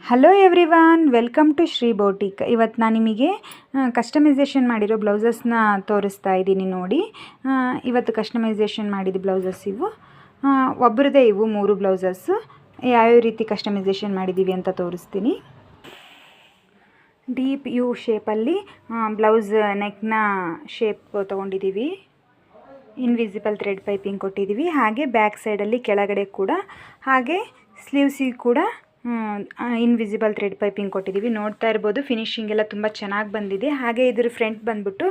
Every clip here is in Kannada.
Hello everyone, welcome to Shri boutique. ಇವತ್ತು ನಾನು ನಿಮಗೆ ಕಸ್ಟಮೈಸೇಷನ್ ಮಾಡಿರೋ ಬ್ಲೌಸಸ್ನ ತೋರಿಸ್ತಾ ಇದ್ದೀನಿ ನೋಡಿ. ಇವತ್ತು ಕಸ್ಟಮೈಸೇಷನ್ ಮಾಡಿದ ಬ್ಲೌಸಸ್ ಇವು. ಒಬ್ಬರದೇ ಇವು 3 ಬ್ಲೌಸಸ್ಸು. ಯಾವ್ಯಾವ ರೀತಿ ಕಸ್ಟಮೈಸೇಷನ್ ಮಾಡಿದ್ದೀವಿ ಅಂತ ತೋರಿಸ್ತೀನಿ. ಡೀಪ್ ಯು ಶೇಪಲ್ಲಿ ಬ್ಲೌಸ್ ನೆಕ್ನ ಶೇಪ್ ತೊಗೊಂಡಿದ್ದೀವಿ. ಇನ್ವಿಸಿಬಲ್ ಥ್ರೆಡ್ ಪೈಪಿಂಗ್ ಕೊಟ್ಟಿದ್ದೀವಿ. ಹಾಗೆ ಬ್ಯಾಕ್ ಸೈಡಲ್ಲಿ ಕೆಳಗಡೆ ಕೂಡ, ಹಾಗೆ ಸ್ಲೀವ್ಸಿಗೆ ಕೂಡ ಇನ್ವಿಸಿಬಲ್ ಥ್ರೆಡ್ ಪೈಪಿಂಗ್ ಕೊಟ್ಟಿದ್ದೀವಿ. ನೋಡ್ತಾ ಇರ್ಬೋದು, ಫಿನಿಶಿಂಗ್ ಎಲ್ಲ ತುಂಬ ಚೆನ್ನಾಗಿ ಬಂದಿದೆ. ಹಾಗೆ ಇದ್ರ ಫ್ರಂಟ್ ಬಂದ್ಬಿಟ್ಟು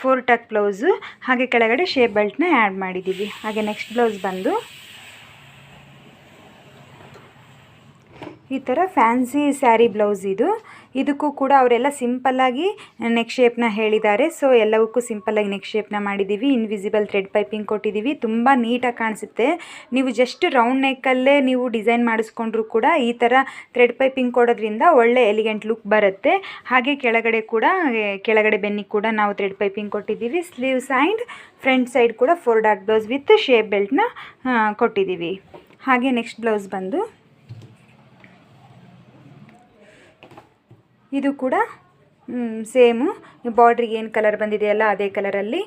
4 ಟಕ್ ಬ್ಲೌಸು, ಹಾಗೆ ಕೆಳಗಡೆ ಶೇಪ್ ಬೆಲ್ಟ್ನ ಆ್ಯಡ್ ಮಾಡಿದ್ದೀವಿ. ಹಾಗೆ ನೆಕ್ಸ್ಟ್ ಬ್ಲೌಸ್ ಬಂದು ಈ ಥರ ಫ್ಯಾನ್ಸಿ ಸ್ಯಾರಿ ಬ್ಲೌಸ್. ಇದಕ್ಕೂ ಕೂಡ ಅವರೆಲ್ಲ ಸಿಂಪಲ್ಲಾಗಿ ನೆಕ್ ಶೇಪ್ನ ಹೇಳಿದ್ದಾರೆ. ಸೊ ಎಲ್ಲವಕ್ಕೂ ಸಿಂಪಲ್ಲಾಗಿ ನೆಕ್ ಶೇಪ್ನ ಮಾಡಿದ್ದೀವಿ. ಇನ್ವಿಸಿಬಲ್ ಥ್ರೆಡ್ ಪೈಪಿಂಗ್ ಕೊಟ್ಟಿದ್ದೀವಿ. ತುಂಬ ನೀಟಾಗಿ ಕಾಣಿಸುತ್ತೆ. ನೀವು ಜಸ್ಟ್ ರೌಂಡ್ ನೆಕ್ಕಲ್ಲೇ ನೀವು ಡಿಸೈನ್ ಮಾಡಿಸ್ಕೊಂಡ್ರೂ ಕೂಡ ಈ ಥರ ಥ್ರೆಡ್ ಪೈಪಿಂಗ್ ಕೊಡೋದ್ರಿಂದ ಒಳ್ಳೆ ಎಲಿಗೆಂಟ್ ಲುಕ್ ಬರುತ್ತೆ. ಹಾಗೆ ಕೆಳಗಡೆ ಬೆನ್ನಿಗೆ ಕೂಡ ನಾವು ಥ್ರೆಡ್ ಪೈಪಿಂಗ್ ಕೊಟ್ಟಿದ್ದೀವಿ. ಸ್ಲೀವ್ಸ್ ಆ್ಯಂಡ್ ಫ್ರಂಟ್ ಸೈಡ್ ಕೂಡ 4 ಡಾಟ್ ಬ್ಲೌಸ್ ವಿತ್ ಶೇಪ್ ಬೆಲ್ಟ್ನ ಕೊಟ್ಟಿದ್ದೀವಿ. ಹಾಗೆ ನೆಕ್ಸ್ಟ್ ಬ್ಲೌಸ್ ಬಂದು ಇದು ಕೂಡ ಸೇಮು. ಬಾರ್ಡ್ರಿಗೆ ಏನು ಕಲರ್ ಬಂದಿದೆಯಲ್ಲ ಅದೇ ಕಲರಲ್ಲಿ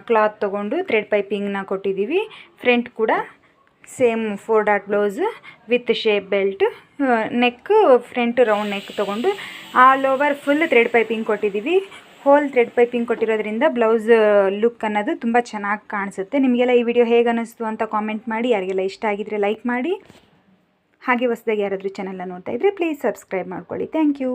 ಕ್ಲಾತ್ ತೊಗೊಂಡು ಥ್ರೆಡ್ ಪೈಪಿಂಗ್ನ ಕೊಟ್ಟಿದ್ದೀವಿ. ಫ್ರಂಟ್ ಕೂಡ same 4 dot blouse with shape belt. Neck front round neck ತೊಗೊಂಡು all over full thread piping ಕೊಟ್ಟಿದ್ದೀವಿ. ಹೋಲ್ ಥ್ರೆಡ್ ಪೈಪಿಂಗ್ ಕೊಟ್ಟಿರೋದ್ರಿಂದ ಬ್ಲೌಸ್ ಲುಕ್ ಅನ್ನೋದು ತುಂಬ ಚೆನ್ನಾಗಿ ಕಾಣಿಸುತ್ತೆ. ನಿಮಗೆಲ್ಲ ಈ ವಿಡಿಯೋ ಹೇಗೆ ಅನ್ನಿಸ್ತು ಅಂತ ಕಾಮೆಂಟ್ ಮಾಡಿ. ಯಾರಿಗೆಲ್ಲ ಇಷ್ಟ ಆಗಿದ್ರೆ ಲೈಕ್ ಮಾಡಿ. ಹಾಗೆ ಹೊಸದಾಗಿ ಯಾರಾದರೂ ಚಾನಲ್ನ ನೋಡ್ತಾ ಇದ್ದರೆ ಪ್ಲೀಸ್ ಸಬ್ಸ್ಕ್ರೈಬ್ ಮಾಡ್ಕೊಳ್ಳಿ. Thank you.